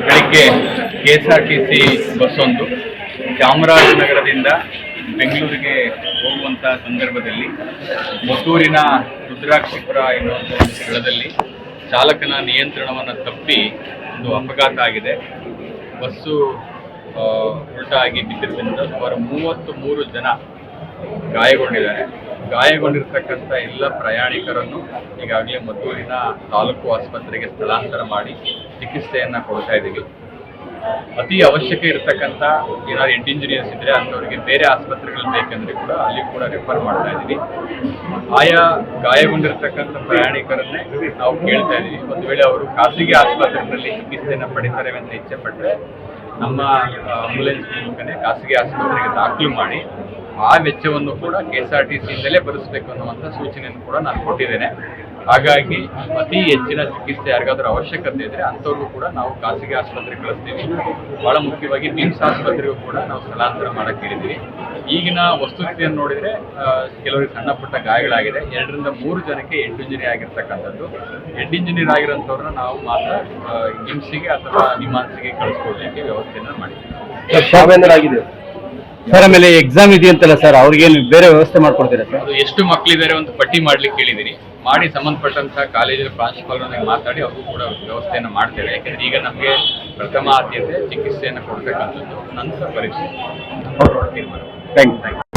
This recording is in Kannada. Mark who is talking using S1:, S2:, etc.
S1: ಬೆಳಿಗ್ಗೆ KSRTC ಬಸ್ಸೊಂದು ಚಾಮರಾಜನಗರದಿಂದ ಬೆಂಗಳೂರಿಗೆ ಹೋಗುವಂಥ ಸಂದರ್ಭದಲ್ಲಿ ಮದ್ದೂರಿನ ರುದ್ರಾಕ್ಷಿಪುರ ಎನ್ನುವಂಥ ಒಂದು ಸ್ಥಳದಲ್ಲಿ ಚಾಲಕನ ನಿಯಂತ್ರಣವನ್ನು ತಪ್ಪಿ ಒಂದು ಅಪಘಾತ ಆಗಿದೆ. ಬಸ್ಸು ಉಲ್ಟಾಗಿ ಬಿದ್ದಿದ್ದರಿಂದ ಸುಮಾರು 33 ಜನ ಗಾಯಗೊಂಡಿದ್ದಾರೆ. ಗಾಯಗೊಂಡಿರ್ತಕ್ಕಂಥ ಎಲ್ಲ ಪ್ರಯಾಣಿಕರನ್ನು ಈಗಾಗಲೇ ಮದ್ದೂರಿನ ತಾಲೂಕು ಆಸ್ಪತ್ರೆಗೆ ಸ್ಥಳಾಂತರ ಮಾಡಿ ಚಿಕಿತ್ಸೆಯನ್ನು ಕೊಡ್ತಾ ಇದ್ದೀವಿ. ಅತಿ ಅವಶ್ಯಕ ಇರತಕ್ಕಂಥ ಏನಾದ್ರು ಹೆಡ್ ಇಂಜಿನಿಯರ್ಸ್ ಇದ್ದರೆ ಅಂಥವ್ರಿಗೆ ಬೇರೆ ಆಸ್ಪತ್ರೆಗಳು ಬೇಕೆಂದರೆ ಕೂಡ ಅಲ್ಲಿ ಕೂಡ ರೆಫರ್ ಮಾಡ್ತಾ ಇದ್ದೀವಿ. ಆಯಾ ಗಾಯಗೊಂಡಿರ್ತಕ್ಕಂಥ ಪ್ರಯಾಣಿಕರನ್ನೇ ನಾವು ಕೇಳ್ತಾ ಇದ್ದೀವಿ, ಒಂದು ವೇಳೆ ಅವರು ಖಾಸಗಿ ಆಸ್ಪತ್ರೆಗಳಲ್ಲಿ ಚಿಕಿತ್ಸೆಯನ್ನು ಪಡಿತಾರೆ ಅಂತ ಇಚ್ಛೆ ಪಟ್ಟರೆ ನಮ್ಮ ಆಂಬುಲೆನ್ಸ್ ಮೂಲಕನೇ ಖಾಸಗಿ ಆಸ್ಪತ್ರೆಗೆ ದಾಖಲು ಮಾಡಿ ಆ ವೆಚ್ಚವನ್ನು ಕೂಡ KSRTCಯಿಂದಲೇ ಭರಿಸಬೇಕು ಅನ್ನುವಂಥ ಸೂಚನೆಯನ್ನು ಕೂಡ ನಾನು ಕೊಟ್ಟಿದ್ದೇನೆ. ಹಾಗಾಗಿ ಅತಿ ಹೆಚ್ಚಿನ ಚಿಕಿತ್ಸೆ ಯಾರಿಗಾದ್ರೂ ಅವಶ್ಯಕತೆ ಇದ್ದರೆ ಅಂಥವ್ರಿಗೂ ಕೂಡ ನಾವು ಖಾಸಗಿ ಆಸ್ಪತ್ರೆಗೆ ಕಳಿಸ್ತೀವಿ. ಭಾಳ ಮುಖ್ಯವಾಗಿ ಮಿಮ್ಸ್ ಆಸ್ಪತ್ರೆಗೂ ಕೂಡ ನಾವು ಸ್ಥಳಾಂತರ ಮಾಡೋಕ್ಕೆ ಹೇಳಿದ್ದೀವಿ. ಈಗಿನ ವಸ್ತುಸ್ಥಿತಿಯನ್ನು ನೋಡಿದರೆ ಕೆಲವರಿಗೆ ಸಣ್ಣ ಪುಟ್ಟ ಗಾಯಗಳಾಗಿದೆ. 2 ರಿಂದ 3 ಜನಕ್ಕೆ ಹೆಡ್ ಇಂಜುರಿ ಆಗಿರ್ತಕ್ಕಂಥದ್ದು. ಹೆಡ್ ಇಂಜುರಿ ಆಗಿರೋಂಥವ್ರನ್ನ ನಾವು ಮಾತ್ರ ಮಿಮ್ಸ್ಗೆ ಅಥವಾ ನಿಮಾನ್ಸ್ಗೆ ಕಳಿಸ್ಕೊಡ್ಲಿಕ್ಕೆ ವ್ಯವಸ್ಥೆಯನ್ನು ಮಾಡಿದ್ದೀವಿ.
S2: ಸರ್, ಆಮೇಲೆ ಎಕ್ಸಾಮ್ ಇದೆಯಂತಲ್ಲ ಸರ್, ಅವ್ರಿಗೇನು ಬೇರೆ ವ್ಯವಸ್ಥೆ ಮಾಡ್ಕೊಡ್ತೀರಾ ಸರ್?
S1: ಅದು ಎಷ್ಟು ಮಕ್ಕಳಿದ್ದಾರೆ ಒಂದು ಪಟ್ಟಿ ಮಾಡ್ಲಿಕ್ಕೆ ಹೇಳಿದ್ದೀನಿ. ಮಾಡಿ ಸಂಬಂಧಪಟ್ಟಂಥ ಕಾಲೇಜಿನ ಪ್ರಾಂಶುಪಾಲರೊಂದಿಗೆ ಮಾತಾಡಿ ಅವ್ರಿಗೂ ಕೂಡ ವ್ಯವಸ್ಥೆಯನ್ನು ಮಾಡ್ತೇವೆ. ಯಾಕೆಂದರೆ ಈಗ ನಮಗೆ ಪ್ರಥಮ ಆದ್ಯತೆ ಚಿಕಿತ್ಸೆಯನ್ನು ಕೊಡ್ತಕ್ಕಂಥದ್ದು, ನಂತರ ಪರೀಕ್ಷೆ ತೀರ್ಮಾನ.
S2: Thank you.